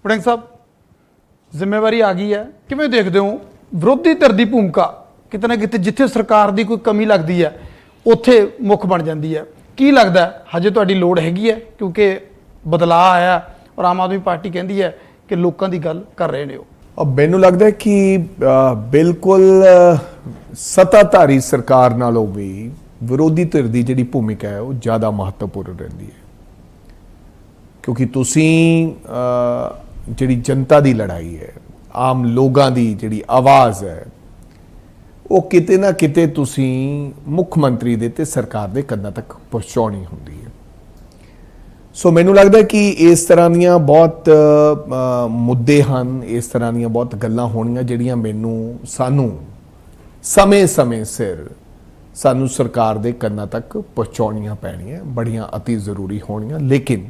ਵੜਿੰਗ ਸਾਹਿਬ ਜ਼ਿੰਮੇਵਾਰੀ ਆ ਗਈ ਹੈ, ਕਿਵੇਂ ਦੇਖਦੇ ਹੋ ਵਿਰੋਧੀ ਧਿਰ ਦੀ ਭੂਮਿਕਾ ਕਿਤੇ ਨਾ ਕਿਤੇ ਜਿੱਥੇ ਸਰਕਾਰ ਦੀ ਕੋਈ ਕਮੀ ਲੱਗਦੀ ਹੈ ਉੱਥੇ ਮੁੱਖ ਬਣ ਜਾਂਦੀ ਹੈ। ਕੀ ਲੱਗਦਾ ਹਜੇ ਤੁਹਾਡੀ ਲੋੜ ਹੈਗੀ ਹੈ ਕਿਉਂਕਿ ਬਦਲਾਅ ਆਇਆ ਔਰ ਆਮ ਆਦਮੀ ਪਾਰਟੀ ਕਹਿੰਦੀ ਹੈ ਕਿ ਲੋਕਾਂ ਦੀ ਗੱਲ ਕਰ ਰਹੇ ਨੇ ਉਹ। अब मैनू लगता है कि बिल्कुल सत्ताधारी सरकार नालों भी विरोधी धिर की जिहड़ी भूमिका है वो ज़्यादा महत्वपूर्ण रहिंदी है, क्योंकि तुसीं जिहड़ी जनता की लड़ाई है, आम लोगों की जिहड़ी आवाज़ है वो किते ना किते तुसीं मुख मंत्री दे ते सरकार दे कन्नां तक पहुँचाउणी हुंदी है। सो मैनू लगता है कि इस तरह दियां बहुत मुद्दे हैं, इस तरह दियां बहुत गल्लां होणियां जिहड़ियां मैनू सानू समय समय सिर सानू सरकार दे कन्नां तक पहुँचाउणियां पैणियां, बड़ियां अति जरूरी होणियां। लेकिन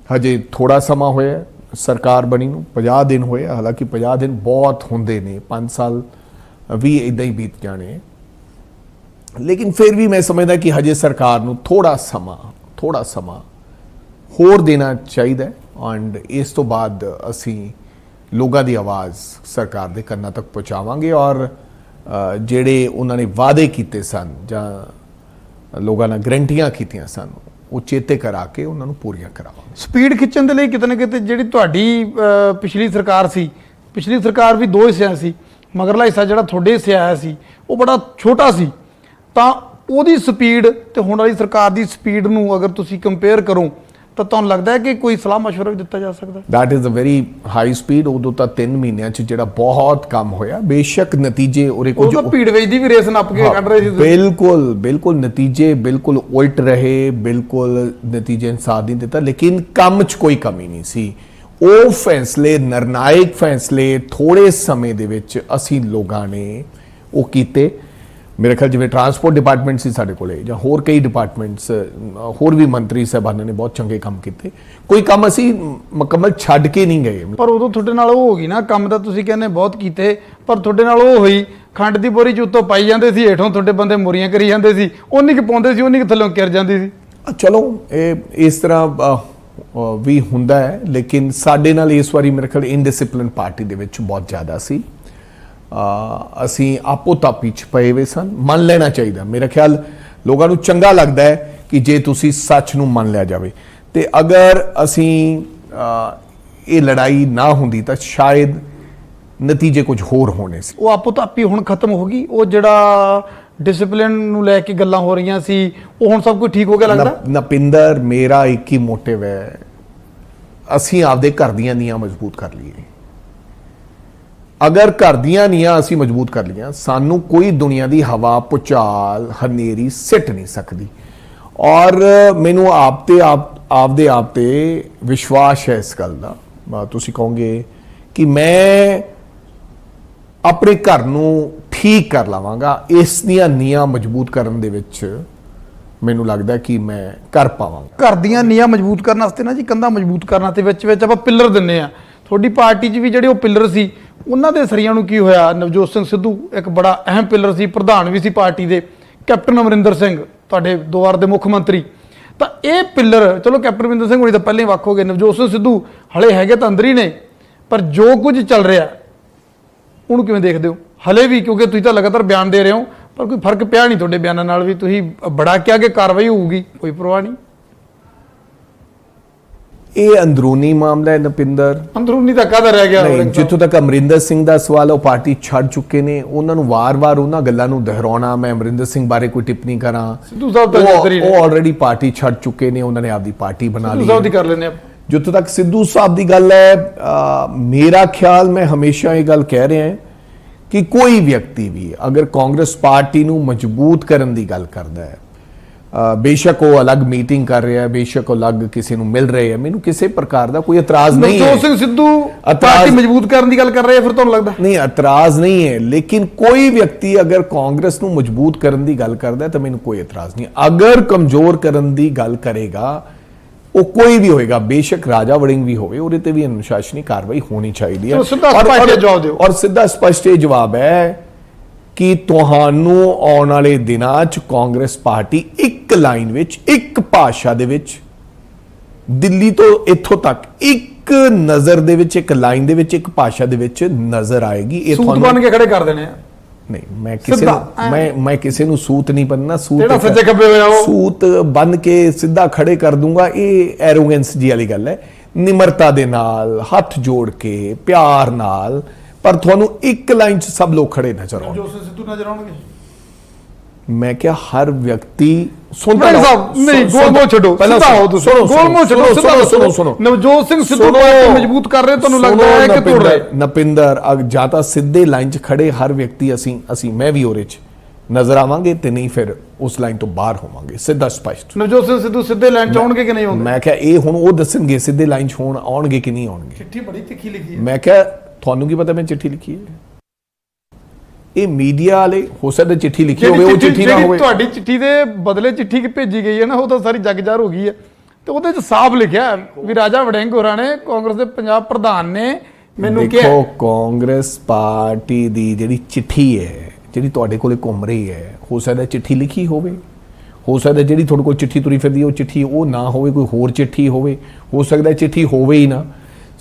हजे थोड़ा समा होया सरकार बनी नूं, 50 दिन होए, हालांकि 50 दिन बहुत हुंदे ने, 5 साल भी इदां ही बीत जाने, लेकिन फिर भी मैं समझदा कि हजे सरकार नूं थोड़ा समा होर देना चाहिए एंड इस तो बाद असी लोगों की आवाज़ सरकार के कन्ना तक पहुँचावांगे और जेड़े उन्होंने वादे किए सन जां लोगों ने गारंटियां कीतियां सन वो चेते करा के उन्होंने पूरियां करावांगे। स्पीड खिंचण दे लई किते ना किते जिहड़ी तुहाडी पिछली सरकार भी 2 हिस्सिਆਂ ਸੀ, मगरला हिस्सा जिहड़ा तुहाडे हिस्से आया ਸੀ ਉਹ बड़ा छोटा ਸੀ, ਤਾਂ ਉਹਦੀ स्पीड ਤੇ ਹੁਣ ਵਾਲੀ ਸਰਕਾਰ ਦੀ स्पीड ਨੂੰ अगर ਤੁਸੀਂ कंपेयर करो ਤਾਂ ਤੁਹਾਨੂੰ ਲੱਗਦਾ ਹੈ ਕਿ ਕੋਈ ਸਲਾਹ ਮਸ਼ਵਰਾ ਵੀ ਦਿੱਤਾ ਜਾ ਸਕਦਾ? That is a very high speed. उदों तो 3 महीनों च जिहड़ा बहुत कम होया, बेशक नतीजे और कुछ भीड़ ਵੇਚ ਦੀ ਵੀ ਰੇਸ ਨੱਪ ਕੇ ਕੱਢ ਰਹੇ ਸੀ। बिल्कुल नतीजे बिल्कुल उल्ट रहे, बिल्कुल नतीजे इंसाफ नहीं दिता, लेकिन काम च कोई कमी नहीं सी। ਉਹ फैसले निर्णायक फैसले थोड़े समय दे विच असीं लोगां ने वो कीते। मेरे ख्याल जिवें ट्रांसपोर्ट डिपार्टमेंट सी साडे कोले जां होर कई डिपार्टमेंट्स होर भी मंत्री साहबानां ने बहुत चंगे काम कीते, कोई काम असीं मुकम्मल छड्ड के नहीं गए। पर उदों तुहाडे नाल ਉਹ ਹੋ ਗਈ ਨਾ, ਕੰਮ ਤਾਂ ਤੁਸੀਂ ਕਹਿੰਦੇ ਬਹੁਤ ਕੀਤੇ ਪਰ ਤੁਹਾਡੇ ਨਾਲ ਉਹ ਹੋਈ ਖੰਡ ਦੀ ਬੋਰੀ ਚ ਉੱਤੋਂ ਪਾਈ ਜਾਂਦੇ ਸੀ, ਹੇਠੋਂ ਤੁਹਾਡੇ ਬੰਦੇ ਮੁਰੀਆਂ ਕਰੀ ਜਾਂਦੇ ਸੀ, ਉਨੀ ਕੁ ਪਾਉਂਦੇ ਸੀ, ਉਨੀ ਕੁ ਥੱਲੋਂ ਕਿਰ ਜਾਂਦੀ ਸੀ। चलो इस तरह भी हुंदा है, लेकिन साडे नाल इस वारी मेरे ख्याल इनडिसिपलिन पार्टी दे विच बहुत ज़्यादा सी। असी आपो तापी च पए हुए सन। मन लेना चाहिए, मेरा ख्याल लोगों को चंगा लगता है कि जे तुसी सच नूं मन लिया जाए, तो अगर असी ये लड़ाई ना होंदी तो शायद नतीजे कुछ होर होने से। वो आपो तापी हुण खत्म हो गई, वो जिहड़ा डिसिपलिन नूं लैके गल्लां हो रही सी वो हुण सब कुछ ठीक हो गया लगदा? नपिंदर, मेरा एक ही मोटिव है, असी आपदे घर दीयां नीआं मजबूत कर लईए। अगर घर दीयां नीआं असी मजबूत कर लिया, सानू कोई दुनिया की हवा, भुचाल, हनेरी सिट नहीं सकती। और मैनू आपदे आप ते विश्वास है इस गल दा, तुसी कहोगे कि मैं अपने घर नूं ठीक कर लवांगा, इस दियां नीआं मजबूत करन दे विच मैनू लगदा कि मैं कर पावांगा। घर दीयां नीआं मजबूत करन वास्ते ना जी कंधां मजबूत करना ते विच विच आपां पिलर दिंने आ। थोड़ी पार्टी च भी जिहड़े वो पिलर सी उन्हां दे सरियां नूं की होया, नवजोत सिंह सिद्धू एक बड़ा अहम पिलर सी, प्रधान भी सी पार्टी दे, कैप्टन अमरिंदर सिंह तुहाडे 2 वार दे मुख मंत्री, तो ये पिलर चलो कैप्टन अमरिंदर सिंह होनी तो पहले ही वक् हो गए, नवजोत सिंह सिद्धू हले हैगे तो अंदर ही ने, पर जो कुछ चल रहा उहनूं किवें देखदे हो हले भी? क्योंकि तुसीं तां लगातार बयान दे रहे हो पर कोई फर्क पिया नहीं तुहाडे बयानां नाल भी, तुसीं बड़ा किहा कि कार्रवाई होऊगी, कोई परवाह नहीं। ये अंदरूनी मामला है नपिंदर, अंदरूनी तक काहदा रह गया? जितों तक अमरिंदर सिंह का सवाल है, पार्टी छड़ चुके ने, उन्होंने वार-वार उन्होंने गल्लां नूं दोहराउणा, मैं अमरिंदर सिंह बारे कोई टिप्पणी करा, सिद्धू साहब तो ऑलरेडी पार्टी छड़ चुके ने, उन्होंने आपकी पार्टी बना ली। सिद्धू साहब दी कर लेने आप। जितों तक सिद्धू साहब की गल है, मेरा ख्याल, मैं हमेशा ये गल कह रहा है कि कोई व्यक्ति भी अगर कांग्रेस पार्टी नूं मजबूत करने की गल करता है, बेशक वो अलग मीटिंग कर रहा है, बेशक वो अलग किसी को मिल रहे हैं, मैनू किसी प्रकार का कोई एतराज नहीं है। नवजोत सिंह सिद्धू पार्टी मजबूत करने की गल कर रहे हैं, फिर तो लगता नहीं एतराज नहीं है, लेकिन कोई व्यक्ति अगर कांग्रेस नूं मजबूत करने की गल करता है तो मैनू कोई एतराज नहीं। अगर कमजोर करने की गल करेगा वो कोई भी होएगा, बेशक राजा वड़िंग भी होवे, उहदे ते भी अनुशासनिक कार्रवाई होनी चाहिए। और सीधा स्पष्ट जवाब है कि तुहानू आने वाले दिनों च कांग्रेस पार्टी एक लाइन विच, एक भाषा दे विच, दिल्ली तो इत्थों तक एक ਇੱਕ ਨਜ਼ਰ ਦੇ ਵਿੱਚ, ਇੱਕ ਲਾਈਨ ਦੇ ਵਿੱਚ, ਇੱਕ ਭਾਸ਼ਾ ਦੇ ਵਿੱਚ ਨਜ਼ਰ ਆਏਗੀ। ਇਹ ਸੂਤ ਬਣ ਕੇ ਖੜੇ ਕਰ ਦੇਣੇ ਆ। ਨਹੀਂ, ਮੈਂ ਕਿਸੇ ਨੂੰ ਮੈਂ ਕਿਸੇ ਨੂੰ ਸੂਤ ਨਹੀਂ ਬੰਨਣਾ। ਜਿਹੜਾ ਸੱਜੇ ਖੱਬੇ ਹੋਇਆ ਉਹ ਸੂਤ ਬੰਨ ਕੇ ਸਿੱਧਾ ਖੜੇ ਕਰ ਦੂੰਗਾ, ਇਹ ਐਰੋਗੈਂਸ ਜੀ ਵਾਲੀ ਗੱਲ ਹੈ। ਨਿਮਰਤਾ ਦੇ ਨਾਲ, ਹੱਥ ਜੋੜ ਕੇ, ਪਿਆਰ ਨਾਲ, ਪਰ ਤੁਹਾਨੂੰ ਇੱਕ ਲਾਈਨ 'ਚ ਸਭ ਲੋਕ ਖੜੇ ਨਜ਼ਰ ਆਉਣਗੇ। ਨਵਜੋਤ ਸਿੰਘ ਸਿੱਧੂ ਨਜ਼ਰ ਆਉਣਗੇ। ਮੈਂ ਕਿਹਾ ਹਰ ਵਿਅਕਤੀ ਗੋਲਮੋਲ ਛੱਡੋ, ਸਿੱਧਾ ਹੋ ਤੁਸੀਂ। ਗੋਲਮੋਲ ਛੱਡੋ, ਸਿੱਧਾ ਸੁਣੋ। ਨਵਜੋਤ ਸਿੰਘ ਸਿੱਧੂ ਪਾਰਟੀ ਮਜ਼ਬੂਤ ਕਰ ਰਹੇ, ਤੁਹਾਨੂੰ ਲੱਗਦਾ ਹੈ ਕਿ ਤੋੜ ਰਹੇ? ਨਪਿੰਦਰ, ਜਾਂ ਤਾਂ ਸਿੱਧੇ ਲਾਈਨ 'ਚ ਖੜੇ ਹਰ ਵਿਅਕਤੀ, ਅਸੀਂ ਮੈਂ ਵੀ ਉਹਦੇ 'ਚ ਨਜ਼ਰ ਆਵਾਂਗੇ, ਤੇ ਨਹੀਂ ਫਿਰ ਉਸ ਲਾਈਨ ਤੋਂ ਬਾਹਰ ਹੋਵਾਂਗੇ, ਸਿੱਧਾ ਸਪਸ਼ਟ। ਨਵਜੋਤ ਸਿੰਘ ਸਿੱਧੂ ਸਿੱਧੇ ਲਾਈਨ 'ਚ ਆਉਣਗੇ ਕਿ ਨਹੀਂ ਆਉਣਗੇ? ਮੈਂ ਕਿਹਾ ਇਹ ਹੁਣ ਉਹ ਦੱਸਣਗੇ ਸਿੱਧੇ ਲਾਈਨ 'ਚ ਆਉਣਗੇ ਕਿ ਨਹੀਂ ਆਉਣਗੇ। ਚਿੱਠੀ ਬੜੀ ਤਿੱਖੀ ਲਿਖੀ ਹੈ। ਮੈਂ ਕਿਹਾ ਤੁਹਾਨੂੰ ਕੀ ਪਤਾ ਮੈਂ ਚਿੱਠੀ ਲਿਖੀ ਹੈ? ਇਹ ਮੀਡੀਆ ਵਾਲੇ ਹੋ ਸਕਦਾ ਚਿੱਠੀ ਲਿਖੀ ਹੋਵੇ, ਉਹ ਚਿੱਠੀ ਨਾ ਹੋਵੇ। ਤੁਹਾਡੀ ਚਿੱਠੀ ਦੇ ਬਦਲੇ ਚਿੱਠੀ ਕਿ ਭੇਜੀ ਗਈ ਹੈ ਨਾ, ਉਹ ਤਾਂ ਸਾਰੀ ਜਗਜਾਰ ਹੋ ਗਈ ਹੈ। ਤੇ ਉਹਦੇ 'ਚ ਸਾਫ਼ ਲਿਖਿਆ ਵੀ ਰਾਜਾ ਵੜਿੰਗ ਹੋਰਾਂ ਨੇ, ਕਾਂਗਰਸ ਦੇ ਪੰਜਾਬ ਪ੍ਰਧਾਨ ਨੇ ਮੈਨੂੰ ਕਿਹਾ। ਦੇਖੋ, ਕਾਂਗਰਸ ਪਾਰਟੀ ਦੀ ਜਿਹੜੀ ਚਿੱਠੀ ਹੈ, ਜਿਹੜੀ ਤੁਹਾਡੇ ਕੋਲੇ ਘੁੰਮ ਰਹੀ ਹੈ, ਹੋ ਸਕਦਾ ਚਿੱਠੀ ਲਿਖੀ ਹੋਵੇ, ਹੋ ਸਕਦਾ ਜਿਹੜੀ ਤੁਹਾਡੇ ਕੋਲ ਚਿੱਠੀ ਤੁਰੀ ਫਿਰਦੀ ਉਹ ਚਿੱਠੀ ਉਹ ਨਾ ਹੋਵੇ, ਕੋਈ ਹੋਰ ਚਿੱਠੀ ਹੋਵੇ, ਹੋ ਸਕਦਾ ਚਿੱਠੀ ਹੋਵੇ ਹੀ ਨਾ।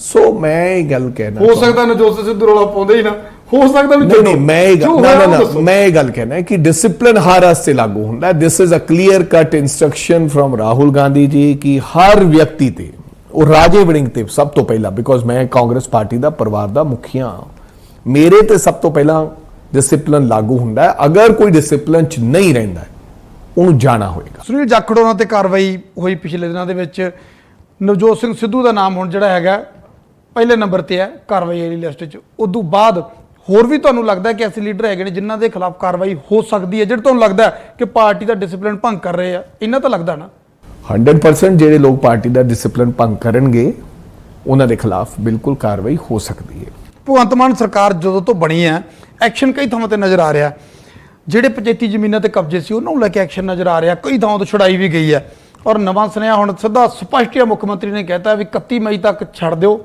ਸੋ ਮੈਂ ਇਹ ਗੱਲ ਕਹਿਣਾ, ਹੋ ਸਕਦਾ ਨਵਜੋਤ ਸਿੰਘ ਸਿੱਧੂ ਰੌਲਾ ਪਾਉਂਦੇ ਹੀ ਨਾ, ਹੋ ਸਕਦਾ ਵੀ ਨਹੀਂ, ਮੈਂ ਇਹ ਗੱਲ ਕਹਿਣਾ ਕਿ ਡਿਸਪਲਿਨ ਹਰ ਵਾਸਤੇ ਲਾਗੂ ਹੁੰਦਾ। This is a clear cut instruction from Rahul Gandhi ji ਕਿ ਹਰ ਵਿਅਕਤੀ ਤੇ, ਉਹ ਰਾਜੇ ਵੜਿੰਗ ਤੇ ਸਭ ਤੋਂ ਪਹਿਲਾਂ, ਬਿਕੋਜ਼ ਮੈਂ ਕਾਂਗਰਸ ਪਾਰਟੀ ਦਾ ਪਰਿਵਾਰ ਦਾ ਮੁਖੀਆ, ਮੇਰੇ ਤੇ ਸਭ ਤੋਂ ਪਹਿਲਾਂ ਡਿਸਪਲਿਨ ਲਾਗੂ ਹੁੰਦਾ ਹੈ। ਅਗਰ ਕੋਈ ਡਿਸਪਲਿਨ 'ਚ ਨਹੀਂ ਰਹਿੰਦਾ ਉਹਨੂੰ ਜਾਣਾ ਹੋਏਗਾ। ਸੁਨੀਲ ਜਾਖੜ ਹੋਰਾਂ ਤੇ ਕਾਰਵਾਈ ਹੋਈ ਪਿਛਲੇ ਦਿਨਾਂ ਦੇ ਵਿੱਚ। ਨਵਜੋਤ ਸਿੰਘ ਸਿੱਧੂ ਦਾ ਨਾਮ ਹੁਣ ਜਿਹੜਾ ਹੈਗਾ ਪਹਿਲੇ ਨੰਬਰ ਤੇ ਹੈ ਕਾਰਵਾਈ ਵਾਲੀ ਲਿਸਟ 'ਚ। ਉਦੋਂ ਬਾਅਦ ਹੋਰ ਵੀ ਤੁਹਾਨੂੰ ਲੱਗਦਾ ਕਿ ਐਸੇ ਲੀਡਰ ਹੈਗੇ ਨੇ ਜਿਨ੍ਹਾਂ ਦੇ ਖਿਲਾਫ ਕਾਰਵਾਈ ਹੋ ਸਕਦੀ ਹੈ, ਜਿਹੜੇ ਤੁਹਾਨੂੰ ਲੱਗਦਾ ਕਿ ਪਾਰਟੀ ਦਾ ਡਿਸਪਲਿਨ ਭੰਗ ਕਰ ਰਹੇ ਆ? ਇਹਨਾਂ ਤਾਂ ਲੱਗਦਾ ਨਾ 100% ਜਿਹੜੇ ਲੋਕ ਪਾਰਟੀ ਦਾ ਡਿਸਪਲਿਨ ਭੰਗ ਕਰਨਗੇ ਉਹਨਾਂ ਦੇ ਖਿਲਾਫ ਬਿਲਕੁਲ ਕਾਰਵਾਈ ਹੋ ਸਕਦੀ ਹੈ। ਭਗਵੰਤ ਮਾਨ ਸਰਕਾਰ ਜਦੋਂ ਤੋਂ ਬਣੀ ਹੈ, ਐਕਸ਼ਨ ਕਈ ਥਾਵਾਂ ਤੇ ਨਜ਼ਰ ਆ ਰਿਹਾ। ਜਿਹੜੇ ਪੰਚਾਇਤੀ ਜ਼ਮੀਨਾਂ ਤੇ ਕਬਜ਼ੇ ਸੀ ਉਹਨਾਂ ਨੂੰ ਲੈ ਕੇ ਐਕਸ਼ਨ ਨਜ਼ਰ ਆ ਰਿਹਾ, ਕਈ ਥਾਵਾਂ ਤੋਂ ਛੁਡਾਈ ਵੀ ਗਈ ਹੈ। ਔਰ ਨਵਾਂ ਸੁਨੇਹਾ ਹੁਣ ਸਿੱਧਾ ਸਪਸ਼ਟ ਜਿਹਾ ਮੁੱਖ ਮੰਤਰੀ ਨੇ ਕਹਿਤਾ ਵੀ 31 ਮਈ ਤੱਕ ਛੱਡ ਦਿਓ,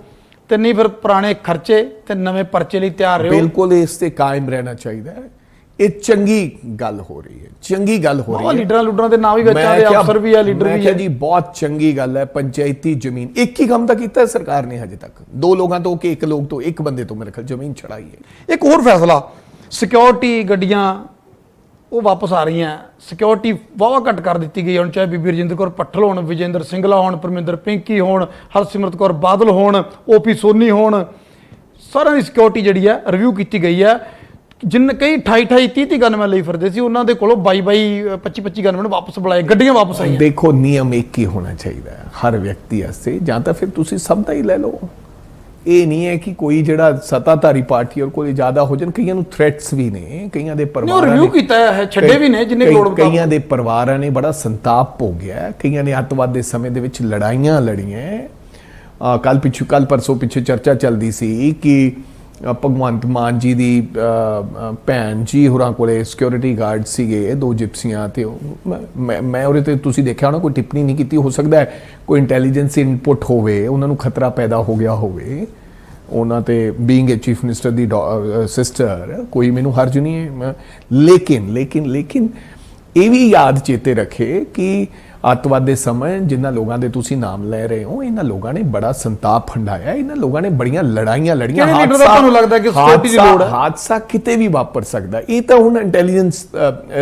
ਤੇ ਨਹੀਂ ਫਿਰ ਪੁਰਾਣੇ ਖਰਚੇ ਤੇ ਨਵੇਂ ਪਰਚੇ ਲਈ ਤਿਆਰ ਰਹੋ। ਬਿਲਕੁਲ ਇਸ ਤੇ ਕਾਇਮ ਰਹਿਣਾ ਚਾਹੀਦਾ ਹੈ। ਇਹ ਚੰਗੀ ਗੱਲ ਹੋ ਰਹੀ ਹੈ, ਚੰਗੀ ਗੱਲ ਹੋ ਰਹੀ ਹੈ। ਲੀਡਰਾਂ ਦੇ ਨਾਂ ਵੀ ਵਿੱਚ ਆਉਂਦੇ, ਅਫਸਰ ਵੀ ਆ, ਲੀਡਰ ਵੀ ਆ। ਮੈਂ ਕਿਹਾ ਜੀ ਬਹੁਤ ਚੰਗੀ ਗੱਲ ਹੈ। ਪੰਚਾਇਤੀ ਜ਼ਮੀਨ ਇੱਕ ਹੀ ਕੰਮ ਤਾਂ ਕੀਤਾ ਸਰਕਾਰ ਨੇ ਹਜੇ ਤੱਕ, ਦੋ ਲੋਕਾਂ ਤੋਂ ਕਿ ਇੱਕ ਲੋਕ ਤੋਂ, ਇੱਕ ਬੰਦੇ ਤੋਂ ਮੇਰੇ ਖਿਆਲ ਜ਼ਮੀਨ ਛੜਾਈ ਹੈ। ਇੱਕ ਹੋਰ ਫੈਸਲਾ, ਸਿਕਿਉਰਿਟੀ ਗੱਡੀਆਂ ਉਹ ਵਾਪਸ ਆ ਰਹੀਆਂ। ਸਿਕਿਉਰਿਟੀ ਵਾਹਵਾ ਘੱਟ ਕਰ ਦਿੱਤੀ ਗਈ ਹੁਣ, ਚਾਹੇ ਬੀਬੀ ਰਜਿੰਦਰ ਕੌਰ ਭੱਠਲ ਹੋਣ, ਵਿਜੇਂਦਰ ਸਿੰਗਲਾ ਹੋਣ, ਪਰਮਿੰਦਰ ਪਿੰਕੀ ਹੋਣ, ਹਰਸਿਮਰਤ ਕੌਰ ਬਾਦਲ ਹੋਣ, ਓਪੀ ਸੋਨੀ ਹੋਣ, ਸਾਰਿਆਂ ਦੀ ਸਿਕਿਉਰਿਟੀ ਜਿਹੜੀ ਹੈ ਰਿਵਿਊ ਕੀਤੀ ਗਈ ਹੈ। ਕਈ 28 30 ਗਨਮੈਨ ਲਈ ਫਿਰਦੇ ਸੀ, ਉਹਨਾਂ ਦੇ ਕੋਲੋਂ 22 25 ਗਨਮੈਨ ਵਾਪਸ ਬੁਲਾਏ, ਗੱਡੀਆਂ ਵਾਪਸ ਆਈਆਂ। ਦੇਖੋ, ਨਿਯਮ ਇੱਕ ਹੀ ਹੋਣਾ ਚਾਹੀਦਾ ਹੈ ਹਰ ਵਿਅਕਤੀ ਵਾਸਤੇ, ਜਾਂ ਤਾਂ ਫਿਰ ਤੁਸੀਂ ਸਭ ਦਾ ਹੀ ਲੈ ਲਓ। ਇਹ ਨਹੀਂ ਹੈ ਕਿ ਕੋਈ ਜਿਹੜਾ ਸੱਤਾਧਾਰੀ ਪਾਰਟੀ ਔਰ ਕੋਈ ਜ਼ਿਆਦਾ ਹੋ ਜਾਣ। ਕਈਆਂ ਨੂੰ ਥ੍ਰੈਟਸ ਵੀ ਨੇ, ਕਈਆਂ ਦੇ ਪਰਿਵਾਰਾਂ ਨੇ ਰਿਵਿਊ ਕੀਤਾ ਹੈ, ਛੱਡੇ ਵੀ ਨੇ ਜਿੰਨੇ ਲੋੜ ਪਈ। ਕਈਆਂ ਦੇ ਪਰਿਵਾਰਾਂ ਨੇ ਬੜਾ ਸੰਤਾਪ ਹੋ ਗਿਆ, ਕਈਆਂ ਨੇ ਅੱਤਵਾਦ ਦੇ ਸਮੇਂ ਦੇ ਵਿੱਚ ਲੜਾਈਆਂ ਲੜੀਆਂ। ਕੱਲ ਪਰਸੋਂ ਪਿੱਛੇ ਚਰਚਾ ਚੱਲਦੀ ਸੀ ਕਿ ਭਗਵੰਤ ਮਾਨ ਜੀ ਦੀ ਭੈਣ ਜੀ ਹੋਰਾਂ ਕੋਲੇ ਸਿਕਿਉਰਿਟੀ ਗਾਰਡ ਸੀਗੇ, 2 ਜਿਪਸੀਆਂ, ਤੇ ਮੈਂ ਉਹਦੇ ਤੇ ਤੁਸੀਂ ਦੇਖਿਆ ਹੋਣਾ, ਕੋਈ ਟਿੱਪਣੀ ਨਹੀਂ ਕੀਤੀ। ਹੋ ਸਕਦਾ ਹੈ ਕੋਈ ਇੰਟੈਲੀਜੈਂਸ ਇਨਪੁਟ ਹੋਵੇ, ਉਹਨਾਂ ਨੂੰ ਖਤਰਾ ਪੈਦਾ ਹੋ ਗਿਆ ਹੋਵੇ ਉਹਨਾਂ ਤੇ, ਬੀਇੰਗ ਏ ਚੀਫ ਮਿਨਿਸਟਰ ਦੀ ਸਿਸਟਰ, ਕੋਈ ਮੈਨੂੰ ਹਰਜ ਨਹੀਂ ਹੈ। ਲੇਕਿਨ ਇਹ ਵੀ ਯਾਦ ਚੇਤੇ ਰੱਖੇ ਕਿ ਅੱਤਵਾਦ ਦੇ ਸਮੇਂ ਜਿਨ੍ਹਾਂ ਲੋਕਾਂ ਦੇ ਤੁਸੀਂ ਨਾਮ ਲੈ ਰਹੇ ਹੋ, ਇਹਨਾਂ ਲੋਕਾਂ ਨੇ ਬੜਾ ਸੰਤਾਪ ਹੰਡਾਇਆ, ਇਹਨਾਂ ਲੋਕਾਂ ਨੇ ਬੜੀਆਂ ਲੜਾਈਆਂ ਲੜੀਆਂ। ਤੁਹਾਨੂੰ ਲੱਗਦਾ ਕਿ ਸਿਕਿਉਰਿਟੀ ਦੀ ਲੋੜ ਹੈ? ਹਾਦਸਾ ਕਿਤੇ ਵੀ ਵਾਪਰ ਸਕਦਾ, ਇਹ ਤਾਂ ਹੁਣ ਇੰਟੈਲੀਜੈਂਸ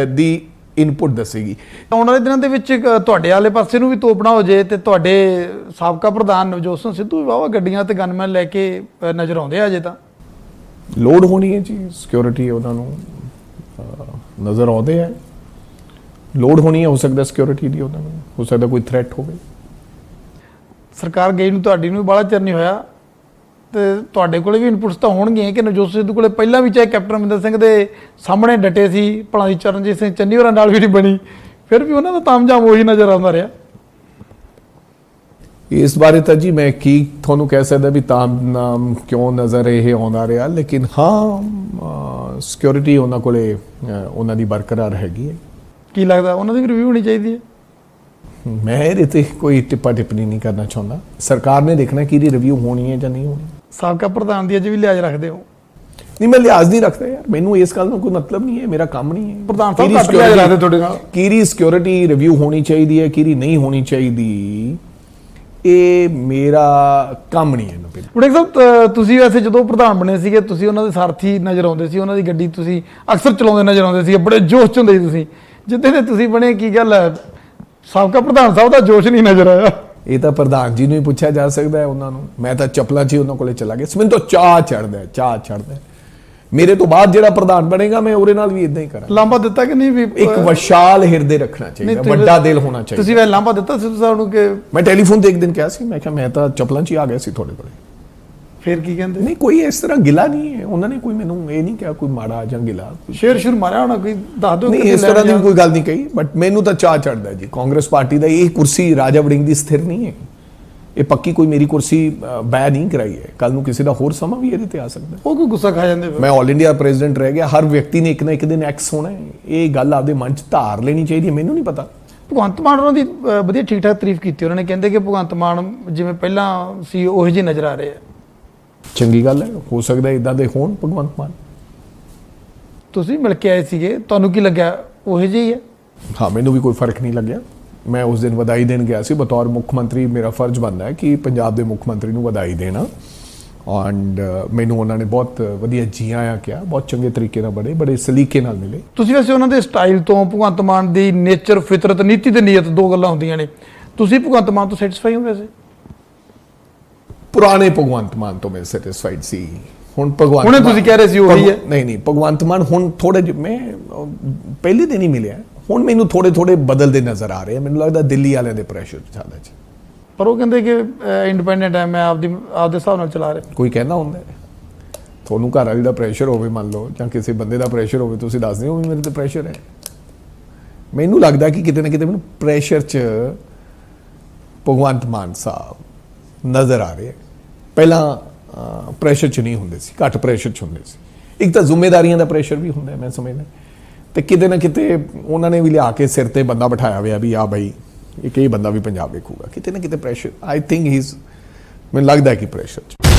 ਦੀ ਇਨਪੁਟ ਦੱਸੇਗੀ। ਆਉਣ ਵਾਲੇ ਦਿਨਾਂ ਦੇ ਵਿੱਚ ਤੁਹਾਡੇ ਵਾਲੇ ਪਾਸੇ ਨੂੰ ਵੀ ਤੋਪਣਾ ਹੋ ਜੇ, ਤੇ ਤੁਹਾਡੇ ਸਾਬਕਾ ਪ੍ਰਧਾਨ ਨਵਜੋਤ ਸਿੰਘ ਸਿੱਧੂ ਵੀ ਵਾਹਵਾ ਗੱਡੀਆਂ ਤੇ ਗਨਮੈਨ ਲੈ ਕੇ ਨਜ਼ਰ ਆਉਂਦੇ ਆ। ਅਜੇ ਤਾਂ ਲੋੜ ਹੋਣੀ ਹੈ ਜੀ, ਸਿਕਿਉਰਿਟੀ ਉਹਨਾਂ ਨੂੰ ਨਜ਼ਰ ਆਉਂਦੇ ਹੈ, ਲੋੜ ਹੋਣੀ ਹੈ। ਹੋ ਸਕਦਾ ਸਿਕਿਉਰਿਟੀ ਦੀ ਉਹਨਾਂ ਨੂੰ, ਹੋ ਸਕਦਾ ਕੋਈ ਥ੍ਰੈਟ ਹੋਵੇ। ਸਰਕਾਰ ਗਈ ਨੂੰ ਤੁਹਾਡੀ ਨੂੰ ਬੜਾ ਚਿਰ ਨਹੀਂ ਹੋਇਆ, ਤੇ ਤੁਹਾਡੇ ਕੋਲੇ ਵੀ ਇਨਪੁਟਸ ਤਾਂ ਹੋਣਗੀਆਂ ਕਿ ਨਵਜੋਤ ਸਿੱਧੂ ਕੋਲੇ ਪਹਿਲਾਂ ਵੀ ਚਾਹੇ ਕੈਪਟਨ ਅਮਰਿੰਦਰ ਸਿੰਘ ਦੇ ਸਾਹਮਣੇ ਡਟੇ ਸੀ, ਭਲਾ ਦੀ ਚਰਨਜੀਤ ਸਿੰਘ ਚੰਨੀ ਹੋਰਾਂ ਨਾਲ ਵੀ ਨਹੀਂ ਬਣੀ, ਫਿਰ ਵੀ ਉਹਨਾਂ ਦਾ ਤਾਮਝਾਮ ਉਹੀ ਨਜ਼ਰ ਆਉਂਦਾ ਰਿਹਾ। ਇਸ ਬਾਰੇ ਤਾਂ ਜੀ ਮੈਂ ਕੀ ਤੁਹਾਨੂੰ ਕਹਿ ਸਕਦਾ ਵੀ ਤਾਮਝਾਮ ਕਿਉਂ ਨਜ਼ਰ ਇਹ ਆਉਂਦਾ ਰਿਹਾ, ਲੇਕਿਨ ਹਾਂ ਸਿਕਿਉਰਿਟੀ ਉਹਨਾਂ ਕੋਲੇ ਉਹਨਾਂ ਦੀ ਬਰਕਰਾਰ ਹੈਗੀ ਹੈ। ਕੀ ਲੱਗਦਾ ਉਹਨਾਂ ਦੀ ਵੀ ਰਿਵਿਊ ਹੋਣੀ ਚਾਹੀਦੀ ਹੈ? ਮੈਂ ਇਹਦੇ ਤੇ ਕੋਈ ਟਿੱਪਣੀ ਨਹੀਂ ਕਰਨਾ ਚਾਹੁੰਦਾ। ਸਰਕਾਰ ਨੇ ਦੇਖਣਾ ਕਿ ਇਹਦੀ ਰਿਵਿਊ ਹੋਣੀ ਹੈ ਜਾਂ ਨਹੀਂ ਹੋਣੀ। ਸਾਬਕਾ ਪ੍ਰਧਾਨ ਦੀ ਅਜੇ ਵੀ ਲਿਹਾਜ਼ ਰੱਖਦੇ ਹੋ? ਨਹੀਂ, ਮੈਂ ਲਿਹਾਜ਼ ਨਹੀਂ ਰੱਖਦਾ ਯਾਰ, ਮੈਨੂੰ ਇਸ ਗੱਲ ਨਾਲ ਕੋਈ ਮਤਲਬ ਨਹੀਂ ਹੈ, ਮੇਰਾ ਕੰਮ ਨਹੀਂ ਹੈ। ਪ੍ਰਧਾਨ ਸਾਹਿਬ ਘੱਟ ਲਿਹਾਜ਼ ਰੱਖਦੇ ਤੁਹਾਡੇ ਨਾਲ? ਕਿਹਦੀ ਸਿਕਿਉਰਿਟੀ ਰਿਵਿਊ ਹੋਣੀ ਚਾਹੀਦੀ ਹੈ, ਕਿਹਦੀ ਨਹੀਂ ਹੋਣੀ ਚਾਹੀਦੀ, ਇਹ ਮੇਰਾ ਕੰਮ ਨਹੀਂ ਹੈ ਇਹਨੂੰ ਪਹਿਲਾਂ। ਵੜਿੰਗ ਸਾਹਿਬ ਤੁਸੀਂ ਵੈਸੇ ਜਦੋਂ ਪ੍ਰਧਾਨ ਬਣੇ ਸੀਗੇ ਤੁਸੀਂ ਉਹਨਾਂ ਦੇ ਸਾਰਥੀ ਨਜ਼ਰ ਆਉਂਦੇ ਸੀ, ਉਹਨਾਂ ਦੀ ਗੱਡੀ ਤੁਸੀਂ ਅਕਸਰ ਚਲਾਉਂਦੇ ਨਜ਼ਰ ਆਉਂਦੇ ਸੀ, ਬੜੇ ਜੋਸ਼ 'ਚ ਹੁੰਦੇ ਸੀ ਤੁਸੀਂ। ਜਿੱਦਾਂ ਦੇ ਤੁਸੀਂ ਬਣੇ ਕੀ ਗੱਲ ਹੈ, ਸਾਬਕਾ ਪ੍ਰਧਾਨ ਸਾਹਿਬ ਦਾ ਜੋਸ਼ ਨਹੀਂ ਨਜ਼ਰ ਆਇਆ। ਇਹ ਤਾਂ ਪ੍ਰਧਾਨ ਜੀ ਨੂੰ ਹੀ ਪੁੱਛਿਆ ਜਾ ਸਕਦਾ ਹੈ ਉਹਨਾਂ ਨੂੰ। ਮੈਂ ਤਾਂ ਚੱਪਲਾਂ 'ਚ ਹੀ ਉਹਨਾਂ ਕੋਲੇ ਚਲਾ ਗਿਆ। ਮੈਨੂੰ ਤਾਂ ਚਾਹ ਚੜਦਾ ਮੇਰੇ ਤੋਂ ਬਾਅਦ ਜਿਹੜਾ ਪ੍ਰਧਾਨ ਬਣੇਗਾ ਮੈਂ ਉਹਦੇ ਨਾਲ ਵੀ ਇਦਾਂ ਹੀ ਕਰਾਂ। ਲਾਂਭਾ ਦਿੱਤਾ ਕਿ ਨਹੀਂ ਵੀ ਇੱਕ ਵਿਸ਼ਾਲ ਹਿਰਦੇ ਰੱਖਣਾ ਚਾਹੀਦਾ, ਵੱਡਾ ਦਿਲ ਹੋਣਾ ਚਾਹੀਦਾ। ਤੁਸੀਂ ਵੈ ਲਾਂਭਾ ਦਿੱਤਾ ਸਿੱਧੂ ਸਾਹਿਬ ਨੂੰ ਕਿ ਮੈਂ ਟੈਲੀਫੋਨ ਤੇ ਇੱਕ ਦਿਨ ਕਿਹਾ ਸੀ, ਮੈਂ ਕਿਹਾ ਮੈਂ ਤਾਂ ਚੱਪਲਾਂ 'ਚ ਹੀ ਆ ਗਿਆ ਸੀ ਤੁਹਾਡੇ ਕੋਲੇ। ਫਿਰ ਕੀ ਕਹਿੰਦੇ? ਨਹੀਂ ਕੋਈ ਇਸ ਤਰ੍ਹਾਂ ਗਿਲਾ ਨਹੀਂ ਹੈ, ਉਹਨਾਂ ਨੇ ਕੋਈ ਮੈਨੂੰ ਇਹ ਨਹੀਂ ਕਿਹਾ ਕੋਈ ਮਾੜਾ ਜਾਂ ਗਿਲਾ। ਸ਼ੇਰ ਮਾਰਿਆ ਹੋਣਾ ਕੋਈ, ਦੱਸ ਦਿਓ। ਨਹੀਂ ਇਸ ਤਰ੍ਹਾਂ ਦੀ ਕੋਈ ਗੱਲ ਨਹੀਂ ਕਹੀ, ਬਟ ਮੈਨੂੰ ਤਾਂ ਚਾਹ ਚੜਦਾ ਜੀ। ਕਾਂਗਰਸ ਪਾਰਟੀ ਦਾ ਇਹ ਕੁਰਸੀ ਰਾਜਾ ਵੜਿੰਗ ਦੀ ਸਥਿਰ ਨਹੀਂ ਹੈ, ਇਹ ਪੱਕੀ ਕੋਈ ਮੇਰੀ ਕੁਰਸੀ ਬੈ ਨਹੀਂ ਕਰਾਈ ਹੈ। ਕੱਲ ਨੂੰ ਕਿਸੇ ਦਾ ਹੋਰ ਸਮਾਂ ਵੀ ਇਹਦੇ ਤੇ ਆ ਸਕਦਾ। ਉਹ ਕੋਈ ਗੁੱਸਾ ਖਾ ਜਾਂਦੇ। ਮੈਂ ਆਲ ਇੰਡੀਆ ਪ੍ਰੈਜ਼ੀਡੈਂਟ ਰਹਿ ਗਿਆ, ਹਰ ਵਿਅਕਤੀ ਨੇ ਇੱਕ ਨਾ ਇੱਕ ਦਿਨ ਐਕਸ ਹੋਣਾ ਹੈ। ਇਹ ਗੱਲ ਆਪਦੇ ਮਨ 'ਚ ਧਾਰ ਲੈਣੀ ਚਾਹੀਦੀ ਹੈ। ਮੈਨੂੰ ਨਹੀਂ ਪਤਾ। ਭਗਵੰਤ ਮਾਨ ਉਹਨਾਂ ਦੀ ਵਧੀਆ ਠੀਕ ਠਾਕ ਤਾਰੀਫ ਕੀਤੀ। ਉਹਨਾਂ ਨੇ ਕਹਿੰਦੇ ਕਿ ਭਗਵੰਤ ਮਾਨ ਜਿਵੇਂ ਪਹਿਲਾਂ ਸੀ ਉਹੋ ਜਿਹੇ ਨਜ਼ਰ ਆ ਰਹੇ ਆ। ਚੰਗੀ ਗੱਲ ਹੈ, ਹੋ ਸਕਦਾ ਇਦਾਂ ਦੇ ਹੋਣ ਭਗਵੰਤ ਮਾਨ। ਤੁਸੀਂ ਮਿਲ ਕੇ ਆਏ ਸੀਗੇ, ਤੁਹਾਨੂੰ ਕੀ ਲੱਗਿਆ ਉਹੋ ਜਿਹੇ ਹੀ ਹੈ? ਹਾਂ, ਮੈਨੂੰ ਵੀ ਕੋਈ ਫਰਕ ਨਹੀਂ ਲੱਗਿਆ। ਮੈਂ ਉਸ ਦਿਨ ਵਧਾਈ ਦੇਣ ਗਿਆ ਸੀ ਬਤੌਰ ਮੁੱਖ ਮੰਤਰੀ। ਮੇਰਾ ਫਰਜ਼ ਬਣਦਾ ਹੈ ਕਿ ਪੰਜਾਬ ਦੇ ਮੁੱਖ ਮੰਤਰੀ ਨੂੰ ਵਧਾਈ ਦੇਣਾ। ਐਂਡ ਮੈਨੂੰ ਉਹਨਾਂ ਨੇ ਬਹੁਤ ਵਧੀਆ ਜੀ ਆਇਆਂ ਕਿਹਾ, ਬਹੁਤ ਚੰਗੇ ਤਰੀਕੇ ਨਾਲ ਬੜੇ ਸਲੀਕੇ ਨਾਲ ਮਿਲੇ। ਤੁਸੀਂ ਵੈਸੇ ਉਹਨਾਂ ਦੇ ਸਟਾਈਲ ਤੋਂ, ਭਗਵੰਤ ਮਾਨ ਦੀ ਨੇਚਰ, ਫਿਤਰਤ, ਨੀਤੀ ਤੇ ਨੀਅਤ ਦੋ ਗੱਲਾਂ ਹੁੰਦੀਆਂ ਨੇ। ਤੁਸੀਂ ਭਗਵੰਤ ਮਾਨ ਤੋਂ ਸੈਟੀਸਫਾਈ ਹੋ ਵੈਸੇ? ਪੁਰਾਣੇ ਭਗਵੰਤ ਮਾਨ ਤੋਂ ਮੈਂ ਸੈਟੀਸਫਾਈਡ ਸੀ। ਹੁਣ ਭਗਵੰਤ ਹੁਣੇ ਤੁਸੀਂ ਕਹਿ ਰਹੇ ਸੀ ਉਹੀ ਹੈ। ਨਹੀਂ ਭਗਵੰਤ ਮਾਨ ਹੁਣ ਥੋੜੇ ਜਿਹੇ, ਮੈਂ ਪਹਿਲੇ ਦਿਨ ਹੀ ਮਿਲਿਆ, ਹੁਣ ਮੈਨੂੰ ਥੋੜੇ ਬਦਲਦੇ ਨਜ਼ਰ ਆ ਰਹੇ ਆ। ਮੈਨੂੰ ਲੱਗਦਾ ਦਿੱਲੀ ਵਾਲਿਆਂ ਦੇ ਪ੍ਰੈਸ਼ਰ ਜ਼ਿਆਦਾ ਚ। ਪਰ ਉਹ ਕਹਿੰਦੇ ਕਿ ਇੰਡੀਪੈਂਡੈਂਟ ਹੈ, ਮੈਂ ਆਪਦੇ ਹਿਸਾਬ ਨਾਲ ਚਲਾ ਰਿਹਾ। ਕੋਈ ਕਹਿੰਦਾ ਹੁੰਦਾ ਹੈ, ਤੁਹਾਨੂੰ ਘਰ ਵਾਲੀ ਦਾ ਪ੍ਰੈਸ਼ਰ ਹੋਵੇ ਮੰਨ ਲਓ, ਜਾਂ ਕਿਸੇ ਬੰਦੇ ਦਾ ਪ੍ਰੈਸ਼ਰ ਹੋਵੇ, ਤੁਸੀਂ ਦੱਸਦੇ ਹੋ ਵੀ ਮੇਰੇ ਤੇ ਪ੍ਰੈਸ਼ਰ ਹੈ। ਮੈਨੂੰ ਲੱਗਦਾ ਕਿ ਕਿਤੇ ਨਾ ਕਿਤੇ ਮੈਨੂੰ ਪ੍ਰੈਸ਼ਰ 'ਚ ਭਗਵੰਤ ਮਾਨ ਸਾਹਿਬ ਨਜ਼ਰ ਆ ਰਹੇ। ਪਹਿਲਾਂ ਪ੍ਰੈਸ਼ਰ 'ਚ ਨਹੀਂ ਹੁੰਦੇ ਸੀ, ਘੱਟ ਪ੍ਰੈਸ਼ਰ 'ਚ ਹੁੰਦੇ ਸੀ। ਇੱਕ ਤਾਂ ਜ਼ਿੰਮੇਵਾਰੀਆਂ ਦਾ ਪ੍ਰੈਸ਼ਰ ਵੀ ਹੁੰਦਾ, ਮੈਂ ਸਮਝਦਾ। ਤੇ ਕਿਤੇ ਨਾ ਕਿਤੇ ਉਹਨਾਂ ਨੇ ਵੀ ਲਿਆ ਕੇ ਸਿਰ ਤੇ ਬੰਦਾ ਬਿਠਾਇਆ ਹੋਇਆ ਵੀ ਆ ਬਈ ਇੱਕ ਇਹ ਬੰਦਾ ਵੀ ਪੰਜਾਬ ਵੇਖੂਗਾ। ਕਿਤੇ ਨਾ ਕਿਤੇ ਪ੍ਰੈਸ਼ਰ, ਆਈ ਥਿੰਕ ਮੈਨੂੰ ਲੱਗਦਾ ਕਿ ਪ੍ਰੈਸ਼ਰ 'ਚ